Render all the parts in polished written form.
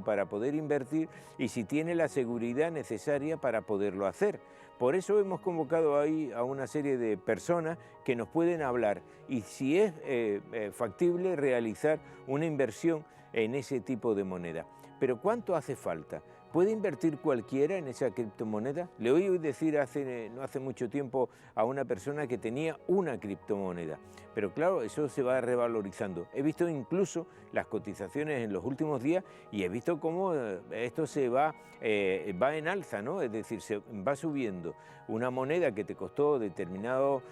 para poder invertir y si tiene la seguridad necesaria para poderlo hacer. Por eso hemos convocado ahí a una serie de personas que nos pueden hablar y si es factible realizar una inversión en ese tipo de moneda. Pero ¿cuánto hace falta? ¿Puede invertir cualquiera en esa criptomoneda? Le oí decir no hace mucho tiempo a una persona que tenía una criptomoneda, pero claro, eso se va revalorizando. He visto incluso las cotizaciones en los últimos días y he visto cómo esto va en alza, ¿no? Es decir, se va subiendo. Una moneda que te costó determinado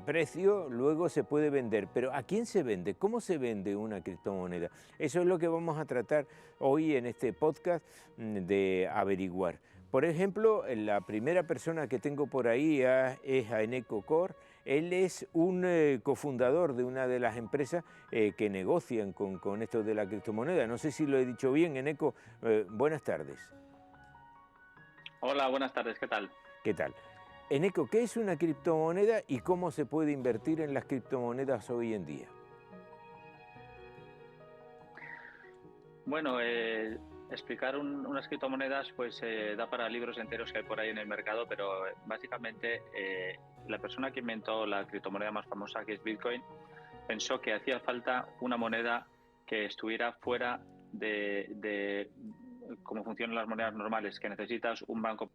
precio, luego se puede vender. Pero ¿a quién se vende? ¿Cómo se vende una criptomoneda? Eso es lo que vamos a tratar hoy en este podcast de averiguar. Por ejemplo, la primera persona que tengo por ahí es a Eneco Cor. Él es un cofundador de una de las empresas que negocian con esto de la criptomoneda. No sé si lo he dicho bien, Eneco. Buenas tardes. Hola, buenas tardes, ¿qué tal? ¿Qué tal? Eneco, ¿qué es una criptomoneda y cómo se puede invertir en las criptomonedas hoy en día? Bueno, explicar unas criptomonedas pues da para libros enteros que hay por ahí en el mercado, pero básicamente la persona que inventó la criptomoneda más famosa, que es Bitcoin, pensó que hacía falta una moneda que estuviera fuera de cómo funcionan las monedas normales, que necesitas un banco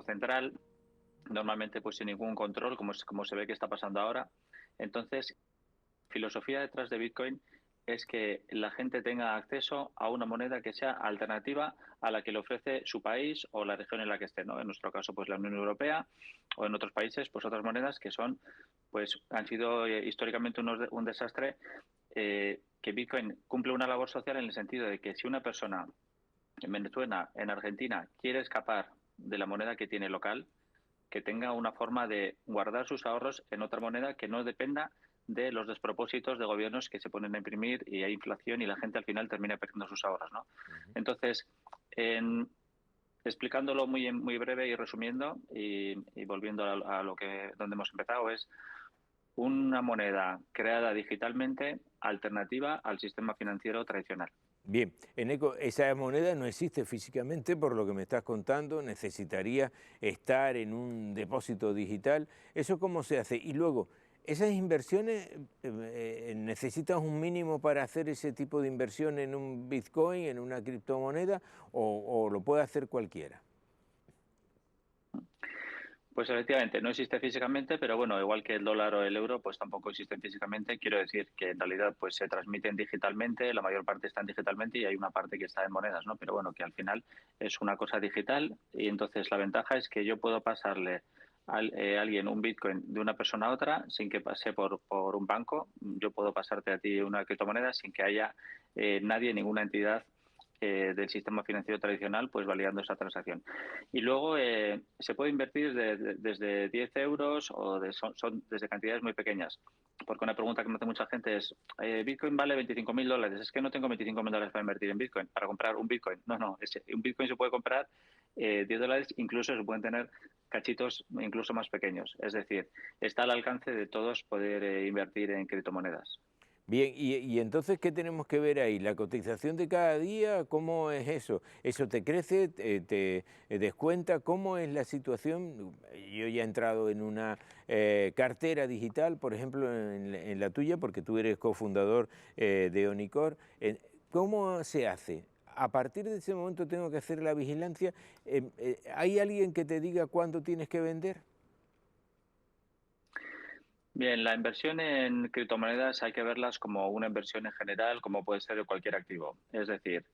central, normalmente pues sin ningún control, como se ve que está pasando ahora. Entonces, la filosofía detrás de Bitcoin es que la gente tenga acceso a una moneda que sea alternativa a la que le ofrece su país o la región en la que esté, ¿no? En nuestro caso, pues la Unión Europea, o en otros países, pues otras monedas que han sido históricamente un desastre. Que Bitcoin cumple una labor social en el sentido de que si una persona en Venezuela, en Argentina, quiere escapar de la moneda que tiene local, que tenga una forma de guardar sus ahorros en otra moneda que no dependa de los despropósitos de gobiernos que se ponen a imprimir y hay inflación y la gente al final termina perdiendo sus ahorros, ¿no? Entonces, explicándolo muy breve y resumiendo y volviendo a donde hemos empezado, es una moneda creada digitalmente alternativa al sistema financiero tradicional. Bien, Eneco, esa moneda no existe físicamente, por lo que me estás contando, necesitaría estar en un depósito digital. ¿Eso cómo se hace? Y luego, ¿esas inversiones necesitas un mínimo para hacer ese tipo de inversión en un Bitcoin, en una criptomoneda, o lo puede hacer cualquiera? Pues efectivamente, no existe físicamente, pero bueno, igual que el dólar o el euro, pues tampoco existen físicamente. Quiero decir que en realidad pues se transmiten digitalmente, la mayor parte están digitalmente y hay una parte que está en monedas, ¿no? Pero bueno, que al final es una cosa digital y entonces la ventaja es que yo puedo pasarle a alguien un Bitcoin de una persona a otra sin que pase por un banco. Yo puedo pasarte a ti una criptomoneda sin que haya nadie, ninguna entidad del sistema financiero tradicional, pues validando esa transacción. Y luego se puede invertir desde 10 euros o son desde cantidades muy pequeñas. Porque una pregunta que me hace mucha gente es, ¿Bitcoin vale $25.000? Es que no tengo $25.000 para invertir en Bitcoin, para comprar un Bitcoin. No, un Bitcoin se puede comprar $10, incluso se pueden tener cachitos incluso más pequeños. Es decir, está al alcance de todos poder invertir en criptomonedas. Bien, y entonces, ¿qué tenemos que ver ahí? ¿La cotización de cada día? ¿Cómo es eso? ¿Eso te crece? ¿Te descuenta? ¿Cómo es la situación? Yo ya he entrado en una cartera digital, por ejemplo, en la tuya, porque tú eres cofundador de Onicor. ¿Cómo se hace? A partir de ese momento tengo que hacer la vigilancia. ¿Hay alguien que te diga cuándo tienes que vender? Bien, la inversión en criptomonedas hay que verlas como una inversión en general, como puede ser cualquier activo. Es decir,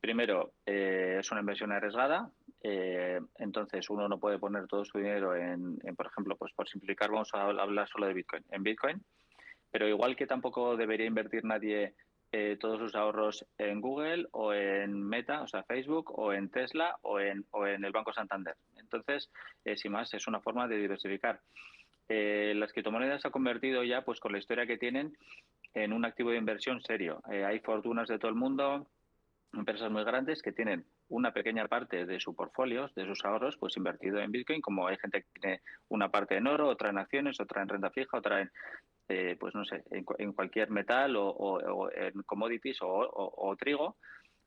primero, es una inversión arriesgada, entonces uno no puede poner todo su dinero por ejemplo, pues por simplificar, vamos a hablar solo de Bitcoin, en Bitcoin, pero igual que tampoco debería invertir nadie todos sus ahorros en Google o en Meta, o sea, Facebook, o en Tesla o en el Banco Santander. Entonces, sin más, es una forma de diversificar. Las criptomonedas se han convertido ya, pues con la historia que tienen, en un activo de inversión serio. Hay fortunas de todo el mundo, empresas muy grandes que tienen una pequeña parte de su portfolio, de sus ahorros, pues invertido en Bitcoin, como hay gente que tiene una parte en oro, otra en acciones, otra en renta fija, otra en... pues no sé, en cualquier metal o en commodities o trigo,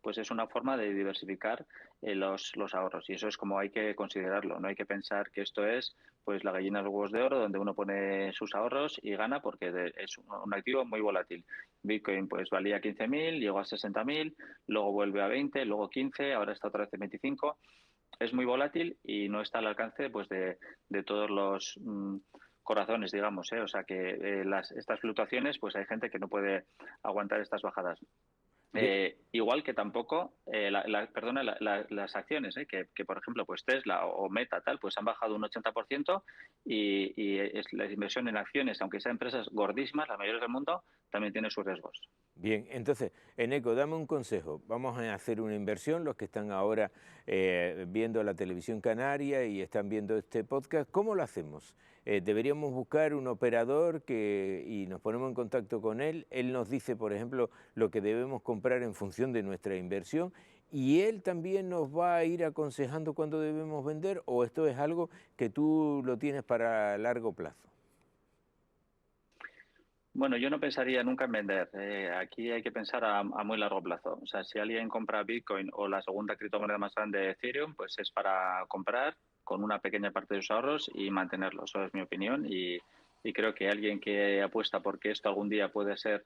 pues es una forma de diversificar los ahorros. Y eso es como hay que considerarlo. No hay que pensar que esto es pues la gallina de los huevos de oro, donde uno pone sus ahorros y gana, porque es un activo muy volátil. Bitcoin pues valía 15.000, llegó a 60.000, luego vuelve a 20, luego 15, ahora está otra vez en 25. Es muy volátil y no está al alcance pues de todos los corazones, digamos, ¿eh? O sea que estas fluctuaciones, pues hay gente que no puede aguantar estas bajadas. Bien. Igual que tampoco, perdona, las acciones, que por ejemplo, pues Tesla o Meta tal, pues han bajado un 80% y la inversión en acciones, aunque sean empresas gordísimas, las mayores del mundo, también tiene sus riesgos. Bien, entonces, Eneco, dame un consejo. Vamos a hacer una inversión, los que están ahora viendo la televisión canaria y están viendo este podcast, ¿cómo lo hacemos? Deberíamos buscar un operador y nos ponemos en contacto con él. Él nos dice, por ejemplo, lo que debemos comprar en función de nuestra inversión y él también nos va a ir aconsejando cuándo debemos vender, o esto es algo que tú lo tienes para largo plazo. Bueno, yo no pensaría nunca en vender. Aquí hay que pensar a muy largo plazo. O sea, si alguien compra Bitcoin o la segunda criptomoneda más grande, Ethereum, pues es para comprar con una pequeña parte de sus ahorros y mantenerlos. Eso es mi opinión. Y creo que alguien que apuesta porque esto algún día puede ser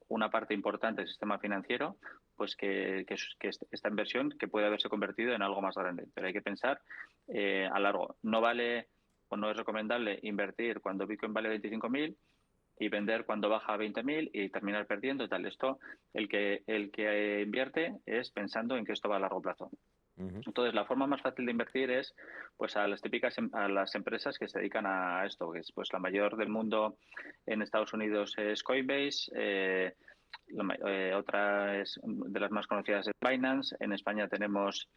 una parte importante del sistema financiero, pues que esta inversión que puede haberse convertido en algo más grande. Pero hay que pensar a largo. No vale o no es recomendable invertir cuando Bitcoin vale 25.000 y vender cuando baja a 20.000 y terminar perdiendo y tal. Esto, el que invierte es pensando en que esto va a largo plazo. Ujú. Entonces, la forma más fácil de invertir es pues a las típicas a las empresas que se dedican a esto, que es pues la mayor del mundo en Estados Unidos es Coinbase, otra es de las más conocidas es Binance, en España tenemos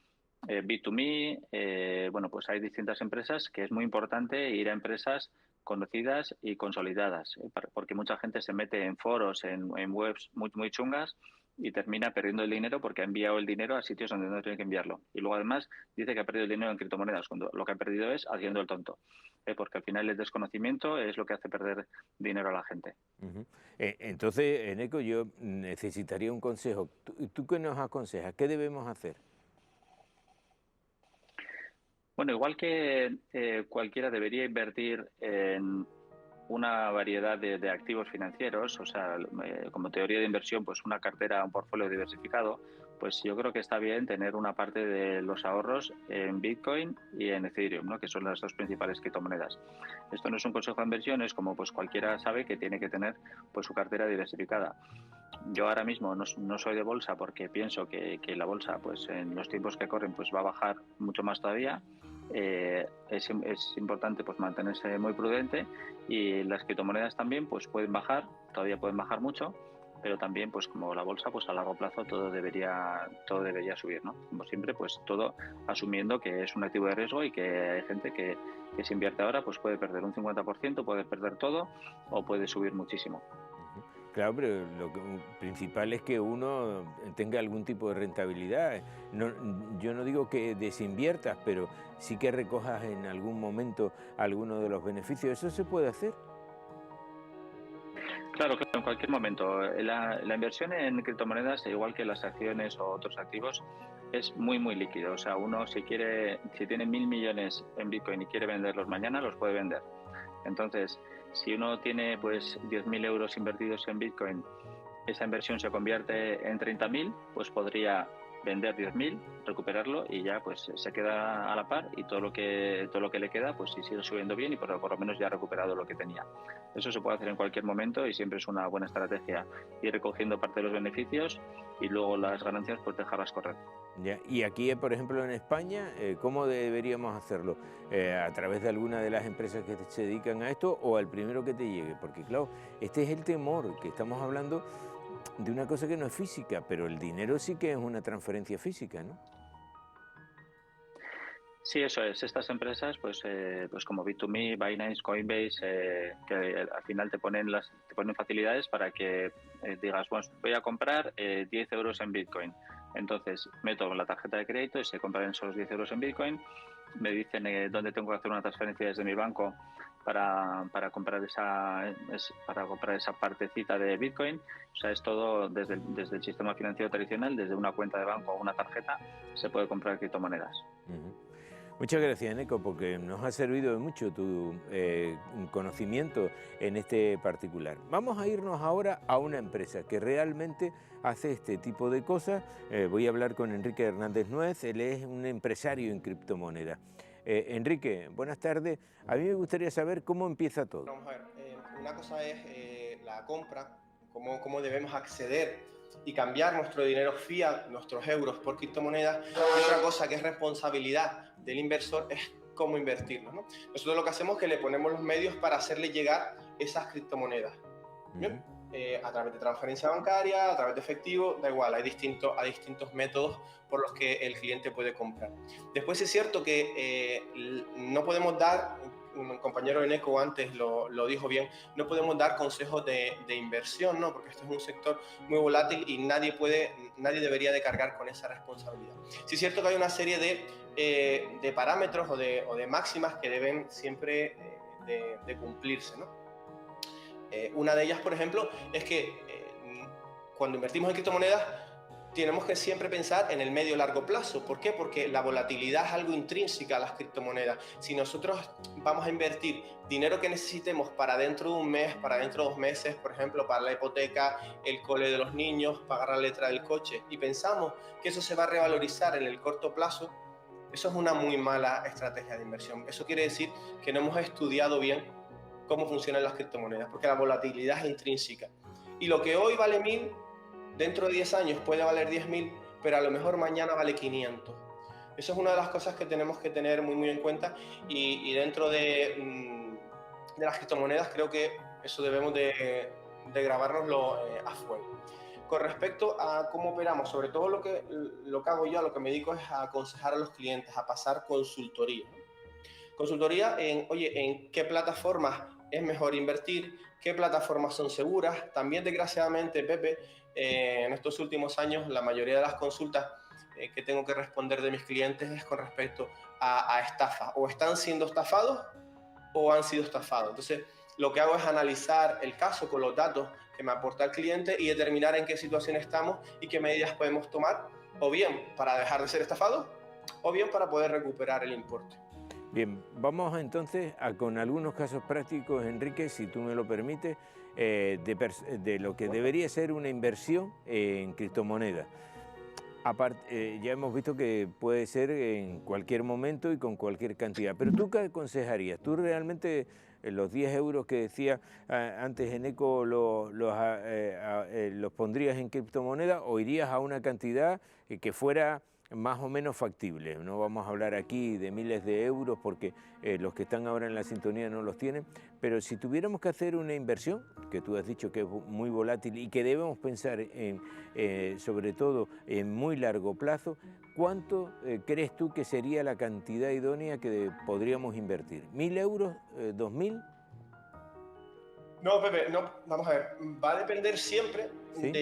B2Me, bueno, pues hay distintas empresas que es muy importante ir a empresas conocidas y consolidadas, porque mucha gente se mete en foros, en webs muy chungas y termina perdiendo el dinero porque ha enviado el dinero a sitios donde no tiene que enviarlo. Y luego además dice que ha perdido el dinero en criptomonedas, cuando lo que ha perdido es haciendo el tonto, porque al final el desconocimiento es lo que hace perder dinero a la gente. Ujú. Entonces, Eneco, yo necesitaría un consejo. ¿Tú qué nos aconsejas? ¿Qué debemos hacer? Bueno, igual que cualquiera debería invertir en una variedad de activos financieros, o sea, como teoría de inversión, pues una cartera, un portfolio diversificado, pues yo creo que está bien tener una parte de los ahorros en Bitcoin y en Ethereum, ¿no? Que son las dos principales criptomonedas. Esto no es un consejo de inversión, es como pues cualquiera sabe que tiene que tener pues su cartera diversificada. Yo ahora mismo no soy de bolsa porque pienso que la bolsa, pues en los tiempos que corren, pues va a bajar mucho más todavía. Es importante pues mantenerse muy prudente y las criptomonedas también pues pueden bajar, todavía pueden bajar mucho, pero también pues como la bolsa pues a largo plazo todo debería subir, ¿no? Como siempre pues todo asumiendo que es un activo de riesgo y que hay gente que se invierte ahora pues puede perder un 50%, puede perder todo o puede subir muchísimo. Ujú. Claro, pero lo principal es que uno tenga algún tipo de rentabilidad. Yo no digo que desinviertas, pero sí que recojas en algún momento alguno de los beneficios. Eso se puede hacer. Claro, claro, en cualquier momento. La inversión en criptomonedas, igual que las acciones o otros activos, es muy líquido. O sea, uno si tiene 1.000 millones en Bitcoin y quiere venderlos mañana, los puede vender. Entonces, si uno tiene pues 10.000 euros invertidos en Bitcoin, esa inversión se convierte en 30.000, pues podría vender 10.000, recuperarlo y ya pues se queda a la par y todo lo que le queda pues si sigue subiendo bien y por lo menos ya ha recuperado lo que tenía. Eso se puede hacer en cualquier momento y siempre es una buena estrategia ir recogiendo parte de los beneficios y luego las ganancias pues dejarlas correr. Ya. Y aquí, por ejemplo, en España, ¿cómo deberíamos hacerlo? ¿A través de alguna de las empresas que se dedican a esto o al primero que te llegue? Porque, claro, este es el temor, que estamos hablando de una cosa que no es física, pero el dinero sí que es una transferencia física, ¿no? Sí, eso es. Estas empresas, pues como Bit2Me, Binance, Coinbase, que al final te ponen facilidades para que digas, bueno, voy a comprar 10 euros en Bitcoin. Entonces meto la tarjeta de crédito y se compran esos 10 euros en Bitcoin. Me dicen dónde tengo que hacer una transferencia desde mi banco para comprar para comprar esa partecita de Bitcoin. O sea, es todo desde el sistema financiero tradicional, desde una cuenta de banco o una tarjeta, se puede comprar criptomonedas. Muchas gracias, Eneco, porque nos ha servido de mucho tu conocimiento en este particular. Vamos a irnos ahora a una empresa que realmente hace este tipo de cosas. Voy a hablar con Enrique Hernández Nuez, él es un empresario en criptomonedas. Enrique, buenas tardes. A mí me gustaría saber cómo empieza todo. Vamos a ver, una cosa es la compra, cómo debemos acceder y cambiar nuestro dinero fiat, nuestros euros por criptomonedas, y otra cosa que es responsabilidad del inversor es cómo invertirlos, ¿no? Nosotros lo que hacemos es que le ponemos los medios para hacerle llegar esas criptomonedas. ¿Bien? A través de transferencia bancaria, a través de efectivo, da igual, hay distintos métodos por los que el cliente puede comprar. Después es cierto que no podemos dar, un compañero Eneco antes lo dijo bien, no podemos dar consejos de inversión, ¿no? Porque este es un sector muy volátil y nadie debería de cargar con esa responsabilidad. Sí es cierto que hay una serie de parámetros o de máximas que deben siempre de cumplirse, ¿no? Una de ellas, por ejemplo, es que cuando invertimos en criptomonedas tenemos que siempre pensar en el medio y largo plazo. ¿Por qué? Porque la volatilidad es algo intrínseca a las criptomonedas. Si nosotros vamos a invertir dinero que necesitemos para dentro de un mes, para dentro de 2 meses, por ejemplo, para la hipoteca, el cole de los niños, pagar la letra del coche, y pensamos que eso se va a revalorizar en el corto plazo, eso es una muy mala estrategia de inversión. Eso quiere decir que no hemos estudiado bien cómo funcionan las criptomonedas, porque la volatilidad es intrínseca. Y lo que hoy vale 1.000, dentro de 10 años puede valer 10.000, pero a lo mejor mañana vale 500. Eso es una de las cosas que tenemos que tener muy en cuenta, y dentro de las criptomonedas creo que eso debemos de grabárnoslo a fuego. Con respecto a cómo operamos, sobre todo lo que hago yo, lo que me dedico es a aconsejar a los clientes, a pasar consultoría. Consultoría en qué plataformas es mejor invertir, qué plataformas son seguras. También, desgraciadamente, Pepe, en estos últimos años la mayoría de las consultas que tengo que responder de mis clientes es con respecto a estafa. O están siendo estafados o han sido estafados. Entonces, lo que hago es analizar el caso con los datos que me aporta el cliente y determinar en qué situación estamos y qué medidas podemos tomar, o bien para dejar de ser estafados, o bien para poder recuperar el importe. Bien, vamos entonces con algunos casos prácticos, Enrique, si tú me lo permites, de lo que debería ser una inversión en criptomonedas. Aparte, ya hemos visto que puede ser en cualquier momento y con cualquier cantidad, pero ¿tú qué aconsejarías? ¿Tú realmente los 10 euros que decía antes Eneco los pondrías en criptomonedas o irías a una cantidad que fuera más o menos factible? No vamos a hablar aquí de miles de euros porque los que están ahora en la sintonía no los tienen, pero si tuviéramos que hacer una inversión, que tú has dicho que es muy volátil y que debemos pensar sobre todo en muy largo plazo, ¿cuánto crees tú que sería la cantidad idónea que podríamos invertir? ¿1.000 euros? ¿2.000? No, Pepe, no, vamos a ver, va a depender siempre, ¿sí?,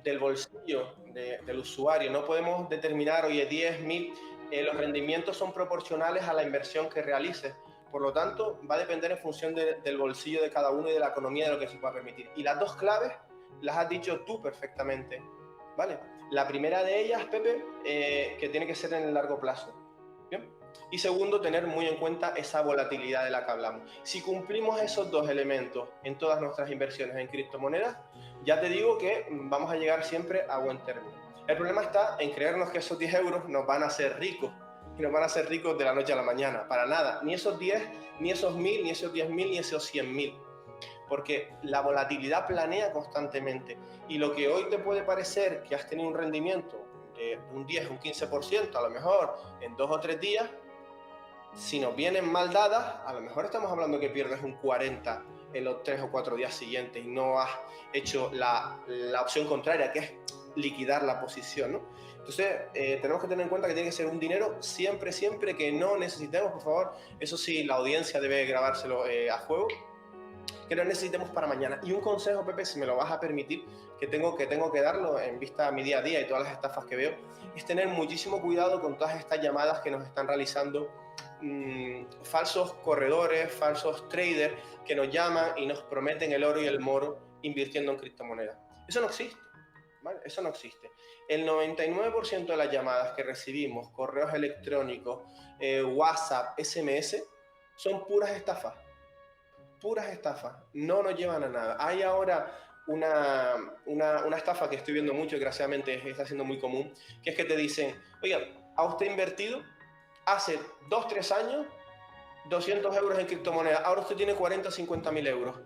del bolsillo del usuario. No podemos determinar, oye, 10.000, los rendimientos son proporcionales a la inversión que realices. Por lo tanto, va a depender en función del bolsillo de cada uno y de la economía de lo que se pueda permitir. Y las dos claves las has dicho tú perfectamente, ¿vale? La primera de ellas, Pepe, que tiene que ser en el largo plazo, ¿bien? Y segundo, tener muy en cuenta esa volatilidad de la que hablamos. Si cumplimos esos dos elementos en todas nuestras inversiones en criptomonedas, ya te digo que vamos a llegar siempre a buen término. El problema está en creernos que esos 10 euros nos van a hacer ricos, y nos van a hacer ricos de la noche a la mañana. Para nada, ni esos 10, ni esos 1.000, ni esos 10.000, ni esos 100.000. Porque la volatilidad planea constantemente. Y lo que hoy te puede parecer que has tenido un rendimiento de un 10, un 15%, a lo mejor en 2 o 3 días, si nos vienen mal dadas, a lo mejor estamos hablando que pierdes un 40 en los 3 o 4 días siguientes y no has hecho la opción contraria, que es liquidar la posición, ¿no? Entonces, tenemos que tener en cuenta que tiene que ser un dinero siempre que no necesitemos, por favor. Eso sí, la audiencia debe grabárselo a fuego, que no necesitemos para mañana. Y un consejo, Pepe, si me lo vas a permitir, que tengo que darlo en vista a mi día a día y todas las estafas que veo, es tener muchísimo cuidado con todas estas llamadas que nos están realizando falsos corredores, falsos traders que nos llaman y nos prometen el oro y el moro invirtiendo en criptomonedas. Eso no existe, ¿vale? Eso no existe. El 99% de las llamadas que recibimos, correos electrónicos, WhatsApp, SMS, son puras estafas. Puras estafas. No nos llevan a nada. Hay ahora una estafa que estoy viendo mucho y desgraciadamente está siendo muy común, que es que te dicen, oiga, ¿ha usted invertido hace 2-3 años 200 euros en criptomonedas? Ahora usted tiene 40 o 50 mil euros.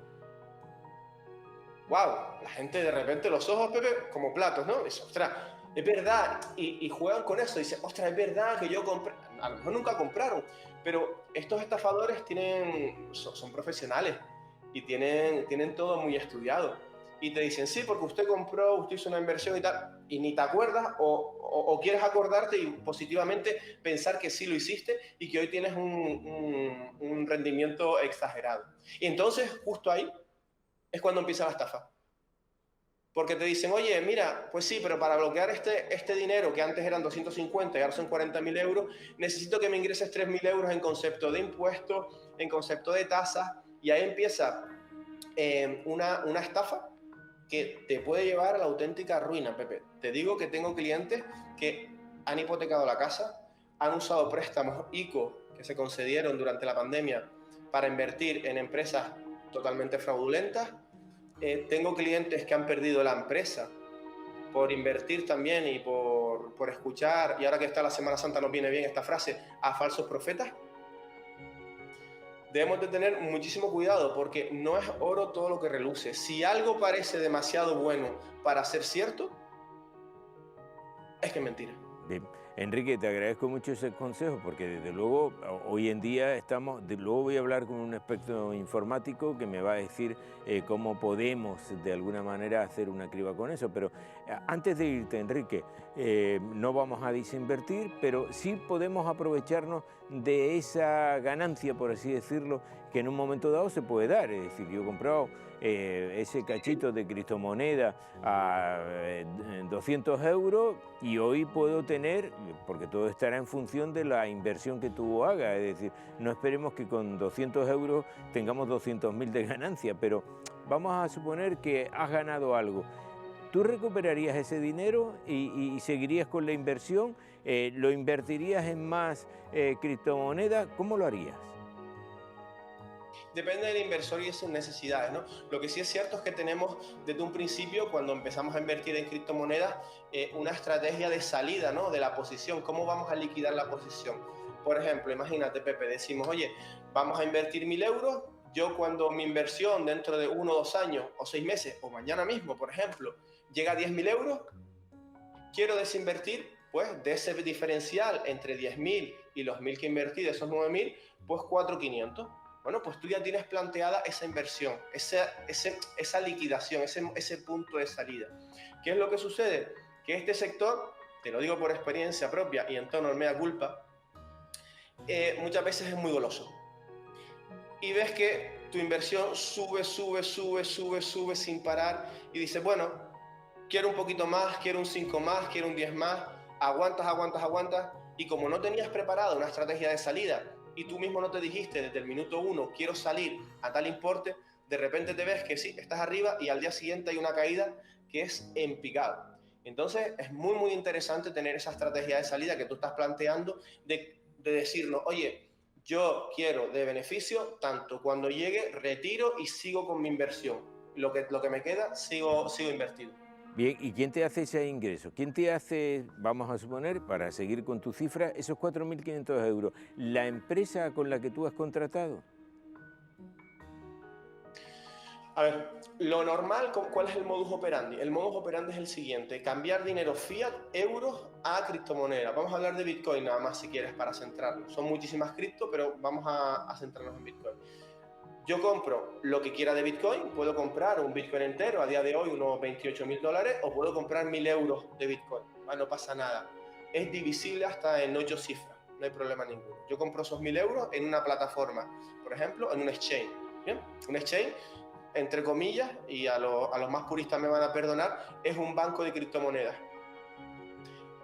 ¡Wow! La gente de repente los ojos, Pepe, como platos, ¿no? Dice, ostras, es verdad. Y juegan con eso. Dicen, ostras, es verdad que yo compré. A lo mejor nunca compraron, pero estos estafadores son profesionales y tienen todo muy estudiado. Y te dicen, sí, porque usted compró, usted hizo una inversión y tal, y ni te acuerdas o quieres acordarte y positivamente pensar que sí lo hiciste y que hoy tienes un rendimiento exagerado. Y entonces, justo ahí, es cuando empieza la estafa. Porque te dicen, oye, mira, pues sí, pero para bloquear este dinero que antes eran 250 y ahora son 40.000 euros, necesito que me ingreses 3.000 euros en concepto de impuestos, en concepto de tasas, y ahí empieza una estafa que te puede llevar a la auténtica ruina, Pepe. Te digo que tengo clientes que han hipotecado la casa, han usado préstamos ICO que se concedieron durante la pandemia para invertir en empresas totalmente fraudulentas. Tengo clientes que han perdido la empresa por invertir también y por escuchar, y ahora que está la Semana Santa nos viene bien esta frase, a falsos profetas. Debemos de tener muchísimo cuidado porque no es oro todo lo que reluce. Si algo parece demasiado bueno para ser cierto, es que es mentira. Bien. Enrique, te agradezco mucho ese consejo porque desde luego hoy en día luego voy a hablar con un experto informático que me va a decir cómo podemos de alguna manera hacer una criba con eso, pero antes de irte, Enrique, no vamos a desinvertir, pero sí podemos aprovecharnos de esa ganancia, por así decirlo, que en un momento dado se puede dar. Es decir, yo he comprado ese cachito de criptomoneda a 200 euros y hoy puedo tener, porque todo estará en función de la inversión que tú hagas, es decir, no esperemos que con 200 euros tengamos 200.000 de ganancia, pero vamos a suponer que has ganado algo. ¿Tú recuperarías ese dinero y seguirías con la inversión? ¿Lo invertirías en más criptomonedas? ¿Cómo lo harías? Depende del inversor y sus necesidades, ¿no? Lo que sí es cierto es que tenemos desde un principio, cuando empezamos a invertir en criptomonedas, una estrategia de salida, ¿no? De la posición, ¿cómo vamos a liquidar la posición? Por ejemplo, imagínate, Pepe, decimos, oye, vamos a invertir 1.000 euros, yo cuando mi inversión dentro de 1 o 2 años, o 6 meses, o mañana mismo, por ejemplo, llega a 10.000 euros, quiero desinvertir, pues, de ese diferencial entre 10.000 y los 1.000 que invertí, de esos 9.000, pues 4.500. Bueno, pues tú ya tienes planteada esa inversión, esa liquidación, ese punto de salida. ¿Qué es lo que sucede? Que este sector, te lo digo por experiencia propia y en tono de mea culpa, muchas veces es muy goloso. Y ves que tu inversión sube sin parar y dices, bueno, quiero un poquito más, quiero un 5 más, quiero un 10 más, aguantas, y como no tenías preparado una estrategia de salida, y tú mismo no te dijiste desde el minuto 1 quiero salir a tal importe, de repente te ves que sí, estás arriba y al día siguiente hay una caída que es en picado. Entonces es muy interesante tener esa estrategia de salida que tú estás planteando de decirnos, oye, yo quiero de beneficio tanto, cuando llegue retiro y sigo con mi inversión, lo que me queda sigo invertido. Bien, ¿y quién te hace ese ingreso? ¿Quién te hace, vamos a suponer, para seguir con tu cifra, esos 4.500 euros? ¿La empresa con la que tú has contratado? A ver, lo normal, ¿cuál es el modus operandi? El modus operandi es el siguiente, cambiar dinero fiat, euros, a criptomonedas. Vamos a hablar de Bitcoin nada más si quieres para centrarnos. Son muchísimas cripto, pero vamos a centrarnos en Bitcoin. Yo compro lo que quiera de Bitcoin, puedo comprar un Bitcoin entero, a día de hoy unos $28.000, o puedo comprar 1.000 euros de Bitcoin. No pasa nada. Es divisible hasta en 8 cifras, no hay problema ninguno. Yo compro esos 1.000 euros en una plataforma, por ejemplo, en un exchange. ¿Bien? Un exchange, entre comillas, y a los más puristas me van a perdonar, es un banco de criptomonedas.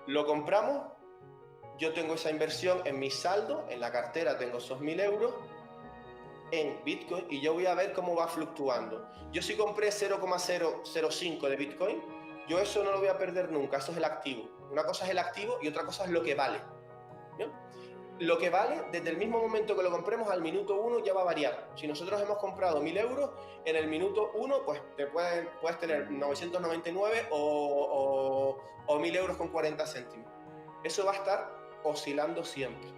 Lo compramos, yo tengo esa inversión en mi saldo, en la cartera tengo esos 1.000 euros en Bitcoin y yo voy a ver cómo va fluctuando. Yo si compré 0,005 de Bitcoin, yo eso no lo voy a perder nunca, eso es el activo. Una cosa es el activo y otra cosa es lo que vale, ¿no? Lo que vale, desde el mismo momento que lo compremos al minuto 1 ya va a variar. Si nosotros hemos comprado 1.000 euros, en el minuto 1 pues puedes tener 999 o 1.000 euros con 40 céntimos. Eso va a estar oscilando siempre.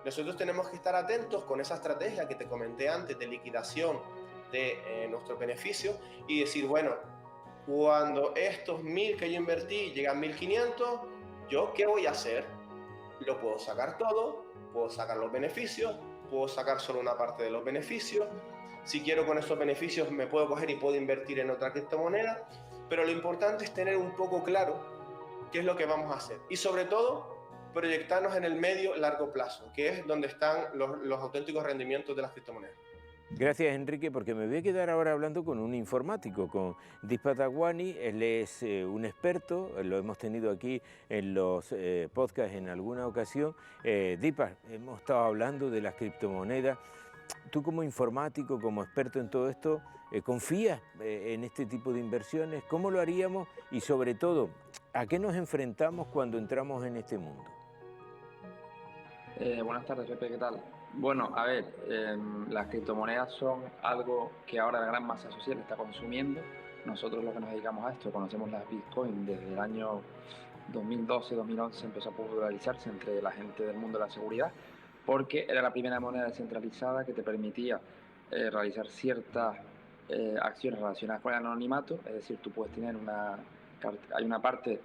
Nosotros tenemos que estar atentos con esa estrategia que te comenté antes de liquidación de nuestros beneficios y decir, bueno, cuando estos 1.000 que yo invertí llegan 1.500, ¿yo qué voy a hacer? Lo puedo sacar todo, puedo sacar los beneficios, puedo sacar solo una parte de los beneficios. Si quiero con esos beneficios me puedo coger y puedo invertir en otra criptomoneda, pero lo importante es tener un poco claro qué es lo que vamos a hacer y sobre todo proyectarnos en el medio largo plazo, que es donde están los auténticos rendimientos de las criptomonedas. Gracias, Enrique, porque me voy a quedar ahora hablando con un informático, con Deepak Advani. Él es un experto, lo hemos tenido aquí en los podcasts en alguna ocasión. Deepak, hemos estado hablando de las criptomonedas. Tú como informático, como experto en todo esto, ¿confías en este tipo de inversiones? ¿Cómo lo haríamos? Y sobre todo, ¿a qué nos enfrentamos cuando entramos en este mundo? Buenas tardes, Pepe, ¿qué tal? Bueno, a ver, las criptomonedas son algo que ahora la gran masa social está consumiendo. Nosotros los que nos dedicamos a esto conocemos las Bitcoin desde el año 2012-2011, empezó a popularizarse entre la gente del mundo de la seguridad, porque era la primera moneda descentralizada que te permitía realizar ciertas acciones relacionadas con el anonimato, es decir, tú puedes tener hay una parte,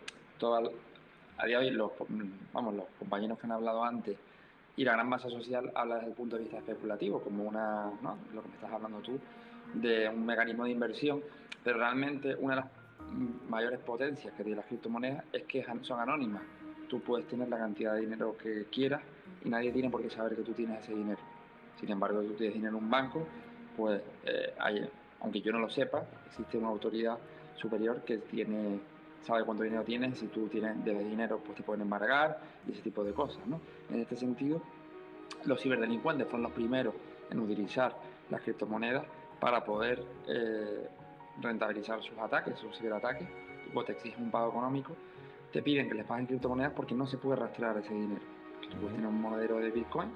a día de hoy los compañeros que han hablado antes, y la gran masa social habla desde el punto de vista especulativo, como ¿no? Lo que me estás hablando tú, de un mecanismo de inversión, pero realmente una de las mayores potencias que tienen las criptomonedas es que son anónimas. Tú puedes tener la cantidad de dinero que quieras y nadie tiene por qué saber que tú tienes ese dinero. Sin embargo, si tú tienes dinero en un banco, pues aunque yo no lo sepa, existe una autoridad superior que sabe cuánto dinero tienes, si tú debes dinero, pues te pueden embargar y ese tipo de cosas, ¿no? En este sentido, los ciberdelincuentes fueron los primeros en utilizar las criptomonedas para poder rentabilizar sus ataques, sus ciberataques. Pues te exigen un pago económico, te piden que les paguen criptomonedas porque no se puede rastrear ese dinero. Tú puedes tener un monedero de Bitcoin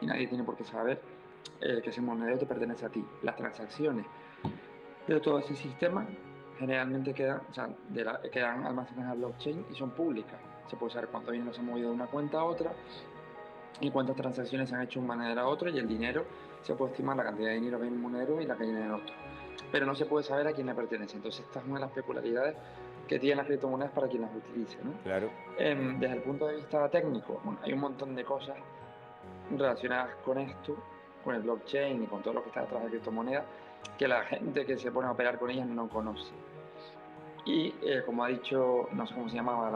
y nadie tiene por qué saber que ese monedero te pertenece a ti. Las transacciones de todo ese sistema generalmente quedan almacenadas en blockchain y son públicas. Se puede saber cuánto dinero se ha movido de una cuenta a otra y cuántas transacciones se han hecho de una manera a otra, y el dinero, se puede estimar la cantidad de dinero que hay en un monedero y la que hay en el otro. Pero no se puede saber a quién le pertenece. Entonces esta es una de las peculiaridades que tienen las criptomonedas para quien las utilice, ¿no? Claro. Desde el punto de vista técnico, bueno, hay un montón de cosas relacionadas con esto, con el blockchain y con todo lo que está detrás de criptomonedas, que la gente que se pone a operar con ellas no conoce. Y como ha dicho, no sé cómo se llamaba el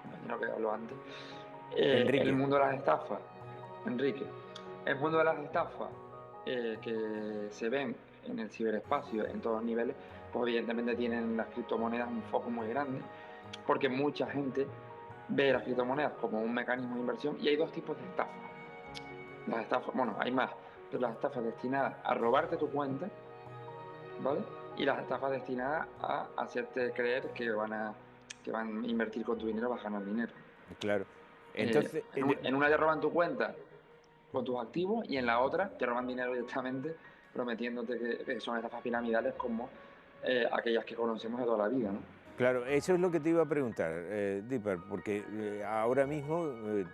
compañero que habló antes, el mundo de las estafas, Enrique, el mundo de las estafas que se ven en el ciberespacio en todos los niveles, pues evidentemente tienen las criptomonedas un foco muy grande, porque mucha gente ve las criptomonedas como un mecanismo de inversión, y hay dos tipos de estafas. Las estafas, bueno, hay más, pero las estafas destinadas a robarte tu cuenta, ¿vale? Y las estafas destinadas a hacerte creer que van a invertir con tu dinero, vas a ganar dinero. Claro. Entonces, en una te roban tu cuenta con tus activos y en la otra te roban dinero directamente, prometiéndote que son estafas piramidales como aquellas que conocemos de toda la vida, ¿no? Claro, eso es lo que te iba a preguntar, Deepak, porque ahora mismo,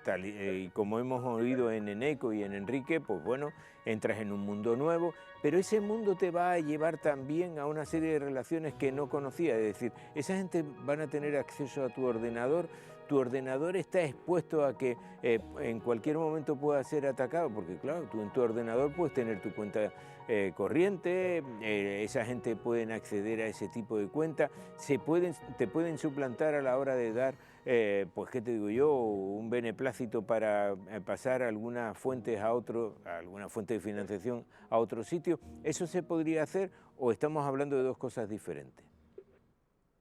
tal y como hemos oído en Eneco y en Enrique, pues bueno, entras en un mundo nuevo, pero ese mundo te va a llevar también a una serie de relaciones que no conocías, es decir, esa gente van a tener acceso a tu ordenador está expuesto a que en cualquier momento pueda ser atacado, porque claro, tú en tu ordenador puedes tener tu cuenta corriente, esa gente pueden acceder a ese tipo de cuentas, te pueden suplantar a la hora de dar, pues qué te digo yo, un beneplácito para pasar algunas fuentes alguna fuente de financiación a otro sitio. ¿Eso se podría hacer o estamos hablando de dos cosas diferentes?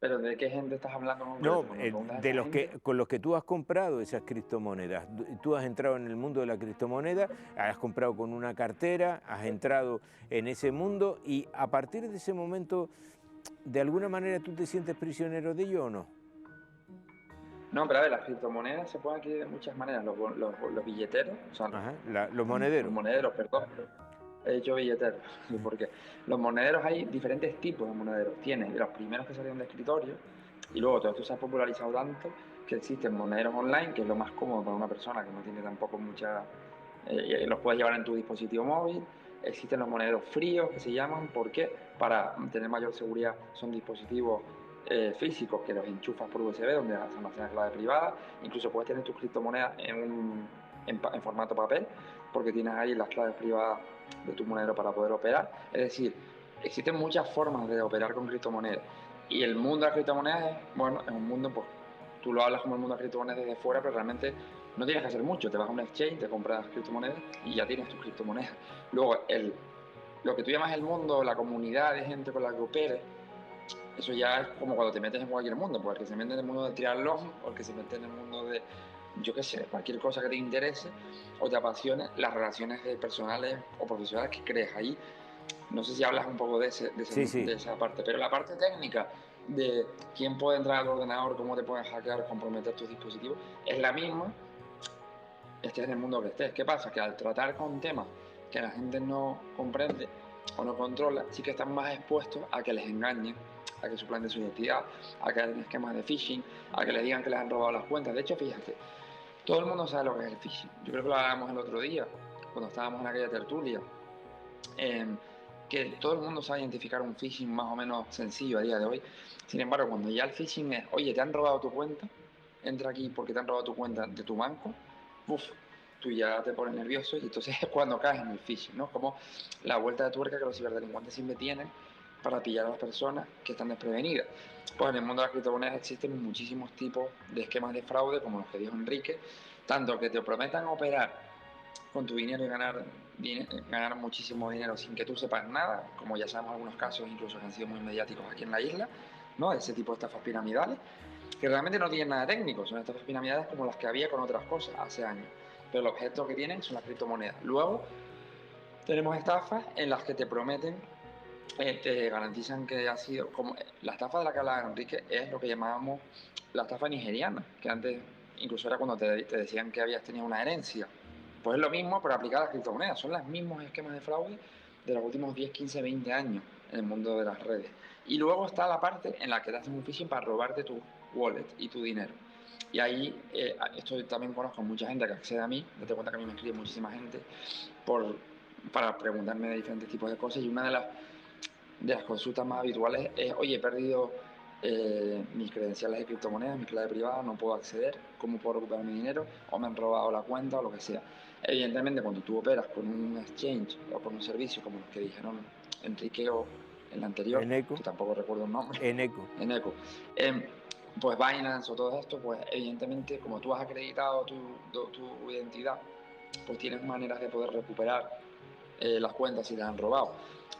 ¿Pero de qué gente estás hablando en No, concreto? Cuando me preguntas de esa los gente, que, con los que tú has comprado esas criptomonedas. Tú has entrado en el mundo de la criptomoneda, has comprado con una cartera, has entrado en ese mundo y a partir de ese momento, ¿de alguna manera tú te sientes prisionero de ello o no? no, pero a ver, las criptomonedas se pueden adquirir de muchas maneras. Los billeteros, o sea, Ajá, los los monederos. monederos, perdón, he dicho billeteros, porque los monederos hay diferentes tipos de monederos. Tienes los primeros que salieron de escritorio y luego todo esto se ha popularizado tanto que existen monederos online, que es lo más cómodo para una persona que no tiene tampoco mucha... los puedes llevar en tu dispositivo móvil. Existen los monederos fríos que se llaman, ¿por qué? Para tener mayor seguridad, son dispositivos físicos que los enchufas por USB donde se almacena clave privada. Incluso puedes tener tus criptomonedas en formato papel porque tienes ahí las claves privadas de tu monedero para poder operar. Es decir, existen muchas formas de operar con criptomonedas y el mundo de las criptomonedas es, bueno, es un mundo, pues tú lo hablas como el mundo de las criptomonedas desde fuera, pero realmente no tienes que hacer mucho. Te vas a un exchange, te compras criptomonedas y ya tienes tus criptomonedas. Luego, lo que tú llamas el mundo, la comunidad de gente con la que operes, eso ya es como cuando te metes en cualquier mundo, porque el que se mete en el mundo del triatlón o el que se mete en el mundo de, yo qué sé, cualquier cosa que te interese o te apasione, las relaciones personales o profesionales que crees ahí. No sé si hablas un poco Sí, sí. de esa parte, pero la parte técnica de quién puede entrar al ordenador, cómo te pueden hackear, comprometer tus dispositivos, es la misma, estés en el mundo que estés. ¿Qué pasa? Que al tratar con temas que la gente no comprende o no controla, sí que están más expuestos a que les engañen, a que suplanten su identidad, a que hagan esquemas de phishing, a que les digan que les han robado las cuentas. De hecho, fíjate, todo el mundo sabe lo que es el phishing. Yo creo que lo hablábamos el otro día, cuando estábamos en aquella tertulia, que todo el mundo sabe identificar un phishing más o menos sencillo a día de hoy. Sin embargo, cuando ya el phishing es, oye, te han robado tu cuenta, entra aquí porque te han robado tu cuenta de tu banco, uff, tú ya te pones nervioso y entonces es cuando caes en el phishing, ¿no? Como la vuelta de tuerca que los ciberdelincuentes siempre tienen para pillar a las personas que están desprevenidas. Pues en el mundo de las criptomonedas existen muchísimos tipos de esquemas de fraude, como los que dijo Enrique, tanto que te prometan operar con tu dinero y ganar muchísimo dinero sin que tú sepas nada, como ya sabemos algunos casos incluso que han sido muy mediáticos aquí en la isla, ¿no? Ese tipo de estafas piramidales, que realmente no tienen nada técnico, son estafas piramidales como las que había con otras cosas hace años, pero el objeto que tienen son las criptomonedas. Luego tenemos estafas en las que te prometen, te garantizan que ha sido, como la estafa de la que hablaba Enrique, es lo que llamábamos la estafa nigeriana, que antes incluso era cuando te decían que habías tenido una herencia. Pues es lo mismo, pero aplicado a las criptomonedas. Son los mismos esquemas de fraude de los últimos 10, 15, 20 años en el mundo de las redes. Y luego está la parte en la que te hacen un phishing para robarte tu wallet y tu dinero. Y ahí, esto también conozco mucha gente que accede a mí, date cuenta que a mí me escribe muchísima gente para preguntarme de diferentes tipos de cosas y una de las consultas más habituales es, oye, he perdido mis credenciales de criptomonedas, mi clave privada, no puedo acceder, ¿cómo puedo recuperar mi dinero? O me han robado la cuenta o lo que sea. Evidentemente, cuando tú operas con un exchange o con un servicio como los que dijeron Enrique o el anterior, Eneco. que tampoco recuerdo el nombre, Eneco. Eneco, pues Binance o todo esto, pues evidentemente, como tú has acreditado tu identidad, pues tienes maneras de poder recuperar las cuentas si te han robado.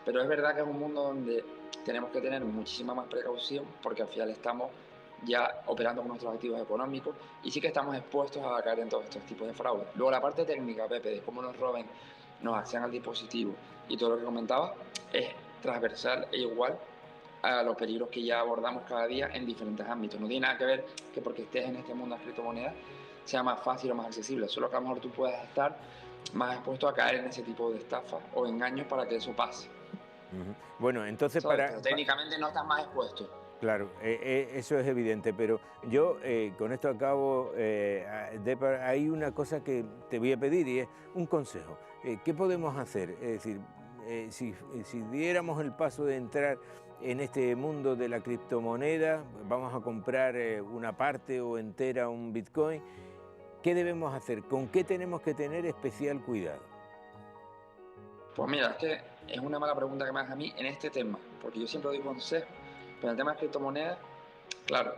Pero es verdad que es un mundo donde tenemos que tener muchísima más precaución porque al final estamos ya operando con nuestros activos económicos y sí que estamos expuestos a caer en todos estos tipos de fraude. Luego la parte técnica, Pepe, de cómo nos roben, nos accedan al dispositivo y todo lo que comentaba es transversal e igual a los peligros que ya abordamos cada día en diferentes ámbitos. No tiene nada que ver que porque estés en este mundo de las criptomonedas sea más fácil o más accesible, solo que a lo mejor tú puedas estar más expuesto a caer en ese tipo de estafas o engaños para que eso pase. Bueno, entonces ¿Sabes? Pero técnicamente no estás más expuesto. Claro, eso es evidente, pero yo con esto acabo, hay una cosa que te voy a pedir y es un consejo. ¿Qué podemos hacer? Es decir, si diéramos el paso de entrar en este mundo de la criptomoneda, vamos a comprar una parte o entera un Bitcoin, ¿qué debemos hacer? ¿Con qué tenemos que tener especial cuidado? Pues mira, es que es una mala pregunta que me haces a mí en este tema, porque yo siempre doy consejos, pero en el tema de criptomonedas, claro,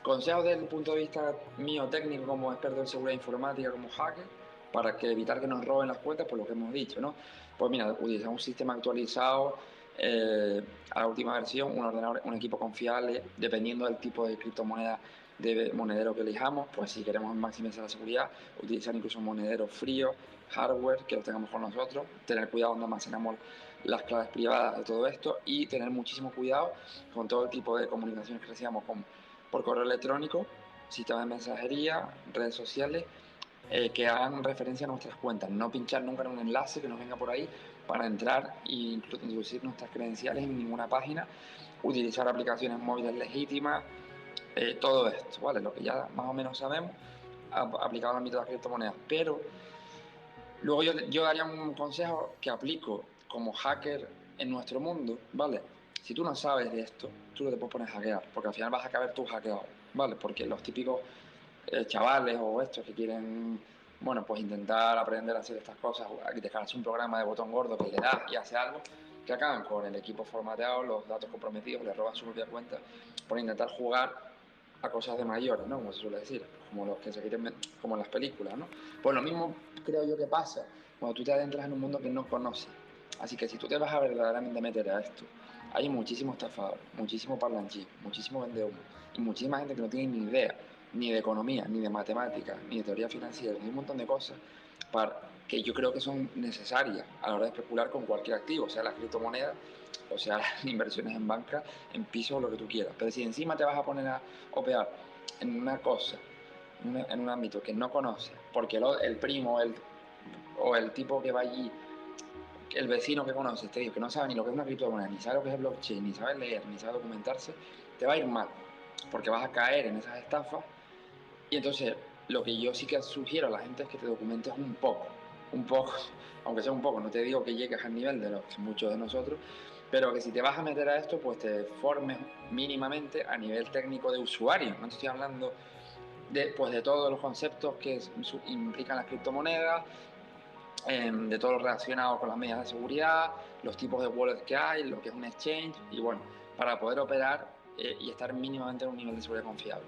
consejos desde el punto de vista mío técnico como experto en seguridad informática, como hacker, para evitar que nos roben las cuentas, por lo que hemos dicho, ¿no? Pues mira, utilizar un sistema actualizado, a la última versión, un ordenador, un equipo confiable, dependiendo del tipo de criptomoneda de monedero que elijamos. Pues si queremos maximizar la seguridad, utilizar incluso monederos fríos, hardware que los tengamos con nosotros, tener cuidado donde almacenamos las claves privadas de todo esto y tener muchísimo cuidado con todo el tipo de comunicaciones que recibamos por correo electrónico, sistema de mensajería, redes sociales, que hagan referencia a nuestras cuentas. No pinchar nunca en un enlace que nos venga por ahí para entrar e introducir nuestras credenciales en ninguna página, utilizar aplicaciones móviles legítimas, todo esto, ¿vale? Lo que ya más o menos sabemos aplicado al ámbito de las criptomonedas. Pero luego yo daría un consejo que aplico como hacker en nuestro mundo, ¿vale? Si tú no sabes de esto, tú no te puedes poner a hackear, porque al final vas a acabar tú hackeado, ¿vale? Porque los típicos chavales o estos que quieren, bueno, pues intentar aprender a hacer estas cosas, descargarse un programa de botón gordo que le das y hace algo, que acaban con el equipo formateado, los datos comprometidos, le roban su propia cuenta por intentar jugar a cosas de mayores, ¿no? Como se suele decir, como los que se quieren, como en las películas, ¿no? Pues lo mismo creo yo que pasa cuando tú te adentras en un mundo que no conoces. Así que si tú te vas a verdaderamente meter a esto, hay muchísimo estafador, muchísimo parlanchín, muchísimo vendehumo y muchísima gente que no tiene ni idea ni de economía, ni de matemáticas, ni de teoría financiera, ni un montón de cosas que yo creo que son necesarias a la hora de especular con cualquier activo, o sea las criptomonedas, o sea las inversiones en banca, en pisos o lo que tú quieras. Pero si encima te vas a poner a operar en una cosa, en un ámbito que no conoces, porque el primo o el tipo que va allí, el vecino que conoces, te digo que no sabe ni lo que es una criptomoneda, ni sabe lo que es el blockchain, ni sabe leer, ni sabe documentarse, te va a ir mal, porque vas a caer en esas estafas. Y entonces, lo que yo sí que sugiero a la gente es que te documentes un poco, aunque sea un poco, no te digo que llegues al nivel de muchos de nosotros, pero que si te vas a meter a esto, pues te formes mínimamente a nivel técnico de usuario. No te estoy hablando pues de todos los conceptos que implican las criptomonedas, de todo lo relacionado con las medidas de seguridad, los tipos de wallet que hay, lo que es un exchange, y bueno, para poder operar y estar mínimamente en un nivel de seguridad confiable.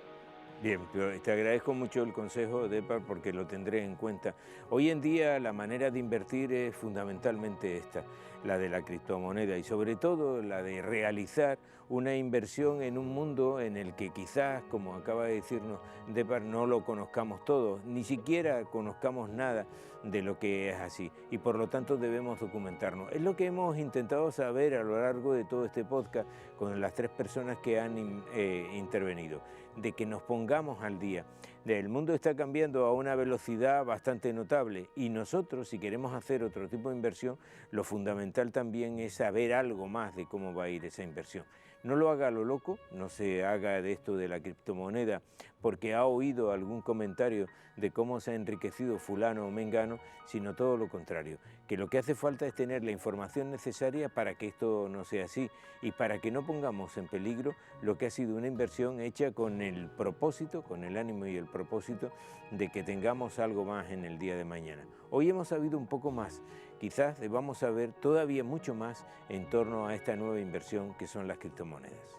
Bien, pero te agradezco mucho el consejo, Depar, porque lo tendré en cuenta. Hoy en día la manera de invertir es fundamentalmente esta, la de la criptomoneda y sobre todo la de realizar una inversión en un mundo en el que quizás, como acaba de decirnos Depar, no lo conozcamos todos, ni siquiera conozcamos nada de lo que es así y por lo tanto debemos documentarnos. Es lo que hemos intentado saber a lo largo de todo este podcast con las 3 personas que han intervenido, de que nos pongamos al día. El mundo está cambiando a una velocidad bastante notable y nosotros, si queremos hacer otro tipo de inversión, lo fundamental también es saber algo más de cómo va a ir esa inversión. No lo haga a lo loco, no se haga de esto de la criptomoneda porque ha oído algún comentario de cómo se ha enriquecido fulano o mengano, sino todo lo contrario, que lo que hace falta es tener la información necesaria para que esto no sea así y para que no pongamos en peligro lo que ha sido una inversión hecha con el propósito, con el ánimo y el propósito de que tengamos algo más en el día de mañana. Hoy hemos sabido un poco más, quizás debamos saber todavía mucho más en torno a esta nueva inversión que son las criptomonedas.